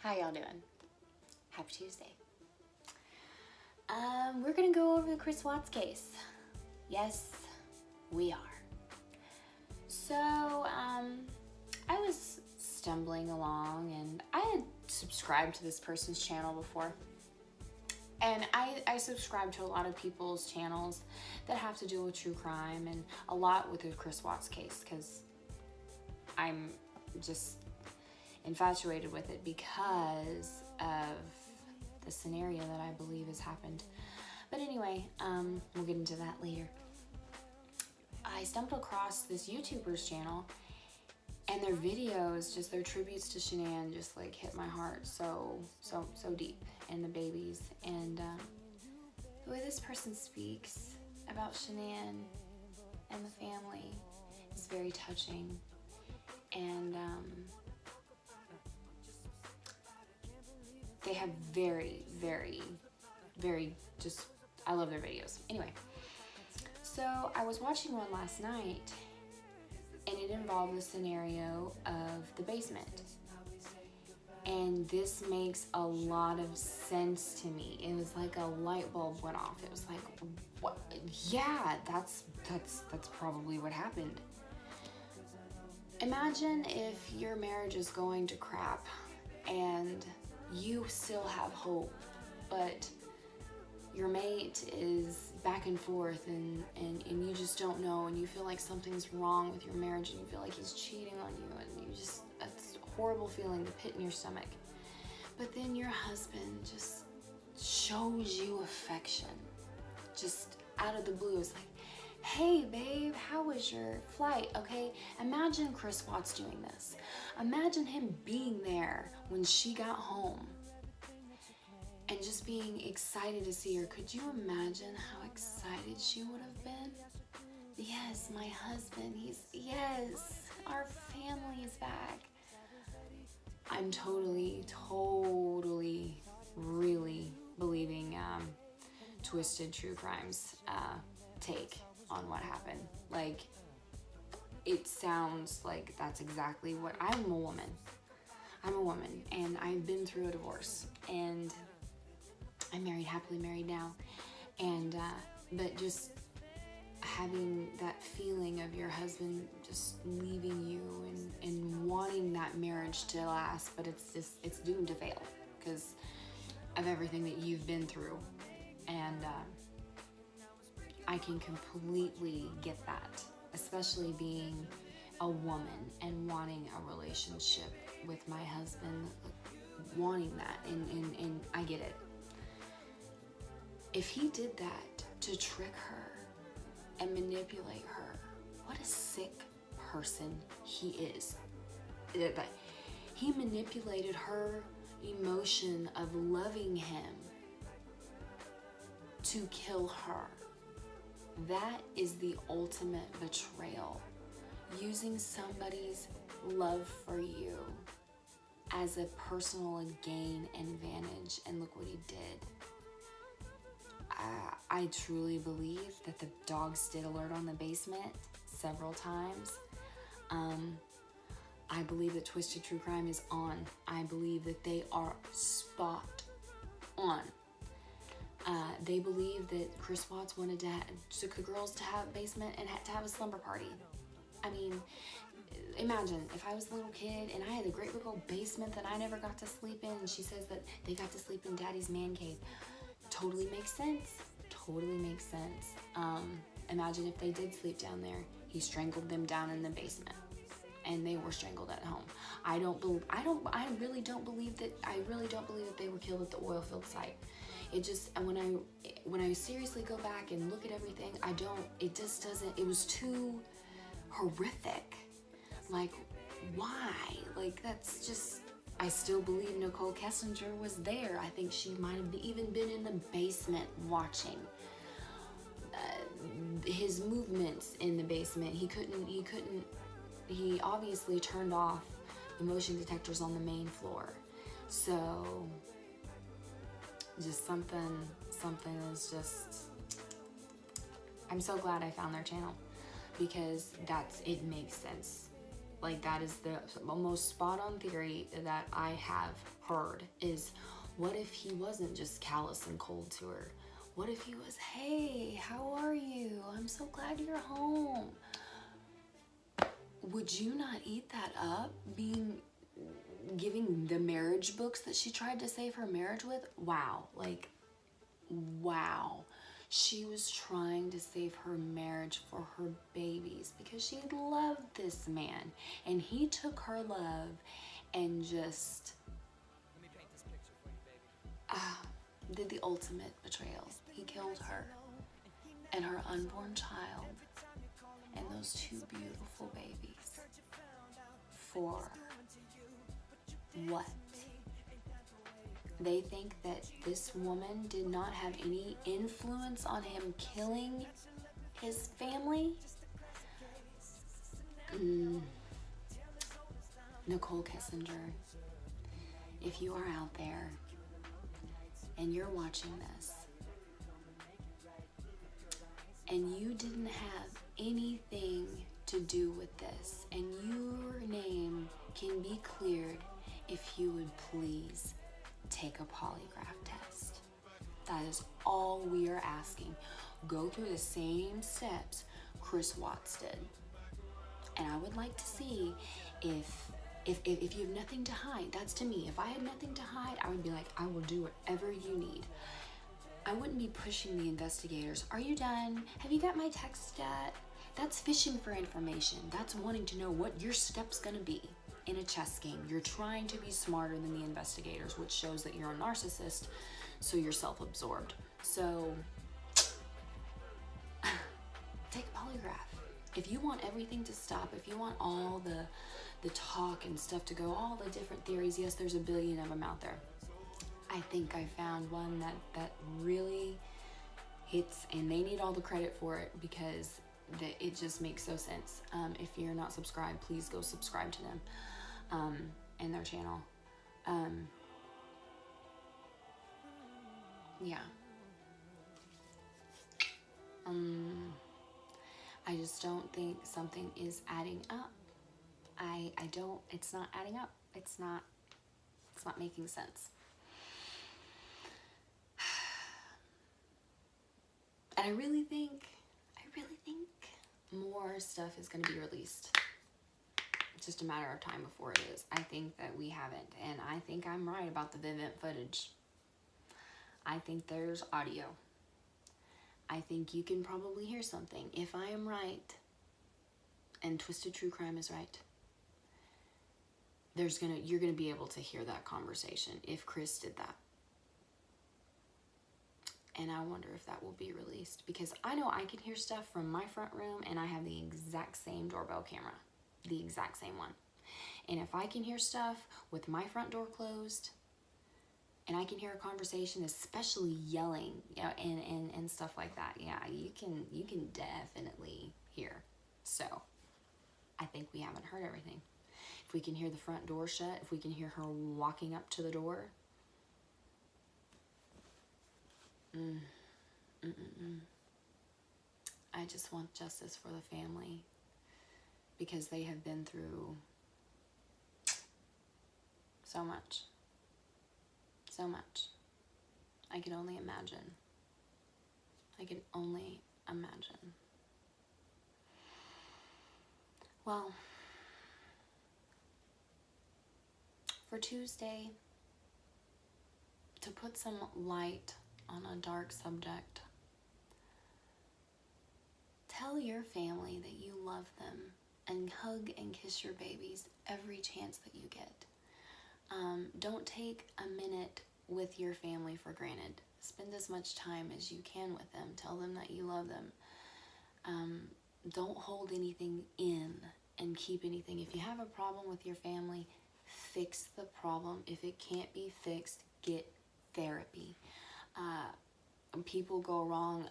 How y'all doing? Happy Tuesday. We're gonna go over the Chris Watts case. Yes, we are. So, I was stumbling along and I had subscribed to this person's channel before. And I subscribe to a lot of people's channels that have to do with true crime and a lot with the Chris Watts case because I'm just infatuated with it because of the scenario that I believe has happened. But anyway, we'll get into that later. I stumbled across this YouTuber's channel and their videos, just their tributes to Shanann, just like hit my heart so deep, and the babies, and the way this person speaks about Shanann and the family is very touching, and they have very just, I love their videos. Anyway, so I was watching one last night and it involved the scenario of the basement. And this makes a lot of sense to me. It was like a light bulb went off. It was like, what? Yeah, that's probably what happened. Imagine if your marriage is going to crap and you still have hope, but your mate is back and forth and you just don't know, and you feel like something's wrong with your marriage and you feel like he's cheating on you, and you just, that's a horrible feeling, the pit in your stomach. But then your husband just shows you affection, just out of the blue. It's like, hey babe, how was your flight? Okay, imagine Chris Watts doing this. Imagine him being there when she got home and just being excited to see her. Could you imagine how excited she would have been? Yes, my husband, yes, our family is back. I'm totally, really believing twisted true crimes take on what happened. Like, it sounds like that's exactly what, I'm a woman and I've been through a divorce, and I'm married, happily married now, and but just having that feeling of your husband just leaving you and wanting that marriage to last, but it's doomed to fail because of everything that you've been through, and I can completely get that, especially being a woman and wanting a relationship with my husband, wanting that, and I get it. If he did that to trick her and manipulate her, what a sick person he is. He manipulated her emotion of loving him to kill her. That is the ultimate betrayal. Using somebody's love for you as a personal gain and advantage, and look what he did. I truly believe that the dogs did alert on the basement several times. I believe that Twisted True Crime is on. I believe that they are spot on. They believe that Chris Watts wanted to took the girls to have a basement and had to have a slumber party. I mean, imagine if I was a little kid and I had a great big old basement that I never got to sleep in, and she says that they got to sleep in Daddy's man cave. Totally makes sense. Totally makes sense. Imagine if they did sleep down there. He strangled them down in the basement, and they were strangled at home. I really don't believe that they were killed at the oil field site. It just, when I seriously go back and look at everything, it just doesn't, it was too horrific. Like, why? Like, that's just, I still believe Nicole Kessinger was there. I think she might have even been in the basement watching his movements in the basement. He obviously turned off the motion detectors on the main floor. So just something is just, I'm so glad I found their channel, because it makes sense. Like, that is the most spot on theory that I have heard is, what if he wasn't just callous and cold to her? What if he was, hey, how are you? I'm so glad you're home. Would you not eat that up? Giving the marriage books that she tried to save her marriage with? Wow. Like, wow. She was trying to save her marriage for her babies because she loved this man. And he took her love and just did the ultimate betrayal. He killed her and her unborn child and those two beautiful babies. For what? They think that this woman did not have any influence on him killing his family? Nicole Kissinger, if you are out there and you're watching this and you didn't have anything to do with this, and your name can be cleared, if you would please take a polygraph test. That is all we are asking. Go through the same steps Chris Watts did. And I would like to see if you have nothing to hide. That's to me. If I had nothing to hide, I would be like, I will do whatever you need. I wouldn't be pushing the investigators. Are you done? Have you got my text yet? That's fishing for information. That's wanting to know what your step's gonna be in a chess game. You're trying to be smarter than the investigators, which shows that you're a narcissist, so you're self-absorbed. So, take a polygraph. If you want everything to stop, if you want all the talk and stuff to go, all the different theories, yes, there's a billion of them out there. I think I found one that really hits, and they need all the credit for it because it just makes so sense. If you're not subscribed, please go subscribe to them and their channel. Yeah. I just don't think something is adding up. I don't, it's not adding up. It's not making sense. And I really think more stuff is going to be released. It's just a matter of time before it is. I think that we haven't, and I think I'm right about the Vivint footage. I think there's audio. I think you can probably hear something. If I am right, and Twisted True Crime is right, you're gonna be able to hear that conversation if Chris did that. And I wonder if that will be released, because I know I can hear stuff from my front room, and I have the exact same doorbell camera, the exact same one. And if I can hear stuff with my front door closed, and I can hear a conversation, especially yelling, you know, and stuff like that, yeah, you can definitely hear. So I think we haven't heard everything. If we can hear the front door shut, if we can hear her walking up to the door, I just want justice for the family, because they have been through so much. So much. I can only imagine. I can only imagine. Well, for Tuesday, to put some light on a dark subject, tell your family that you love them and hug and kiss your babies every chance that you get. Don't take a minute with your family for granted. Spend as much time as you can with them. Tell them that you love them. Don't hold anything in and keep anything. If you have a problem with your family, fix the problem. If it can't be fixed, get therapy. People go wrong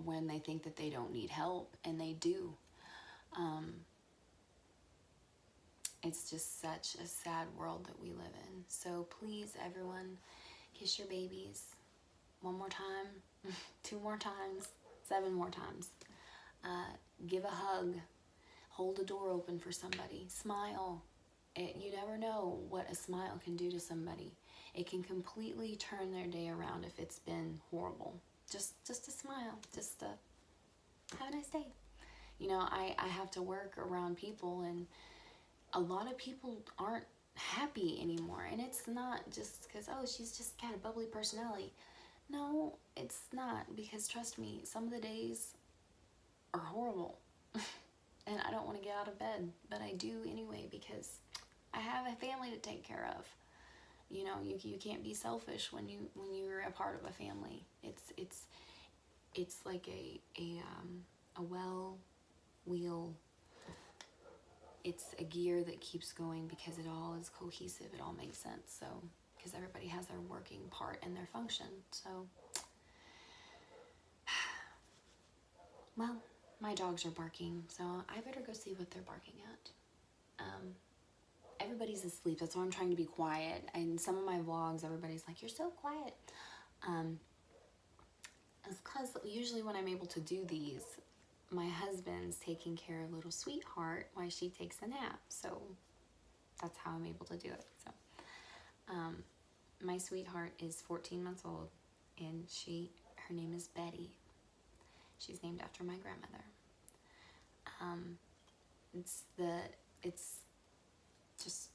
when they think that they don't need help, and they do. It's just such a sad world that we live in. So please, everyone, kiss your babies 1 more time, 2 more times, 7 more times. Give a hug. Hold the door open for somebody. Smile. You never know what a smile can do to somebody. It can completely turn their day around if it's been horrible. Just a smile. Just have a nice day. You know, I have to work around people, and a lot of people aren't happy anymore. And it's not just because, oh, she's just got a bubbly personality. No, it's not, because trust me, some of the days are horrible. And I don't want to get out of bed, but I do anyway, because I have a family to take care of. You know, you can't be selfish when you're a part of a family. It's like a wheel. It's a gear that keeps going because it all is cohesive. It all makes sense. So, because everybody has their working part and their function. So, well, my dogs are barking, so I better go see what they're barking at. Everybody's asleep. That's why I'm trying to be quiet. And some of my vlogs, everybody's like, "You're so quiet." It's because usually when I'm able to do these, my husband's taking care of little sweetheart while she takes a nap. So that's how I'm able to do it. So my sweetheart is 14 months old, and her name is Betty. She's named after my grandmother. It's just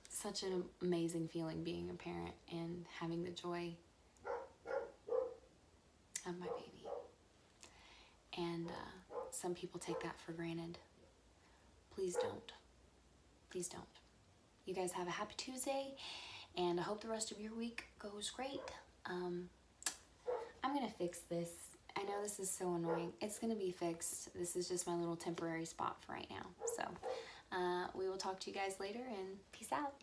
such an amazing feeling being a parent and having the joy of my baby. And some people take that for granted. Please don't. Please don't. You guys have a happy Tuesday, and I hope the rest of your week goes great. I'm gonna fix this. I know this is so annoying. It's gonna be fixed. This is just my little temporary spot for right now. So we will talk to you guys later, and peace out.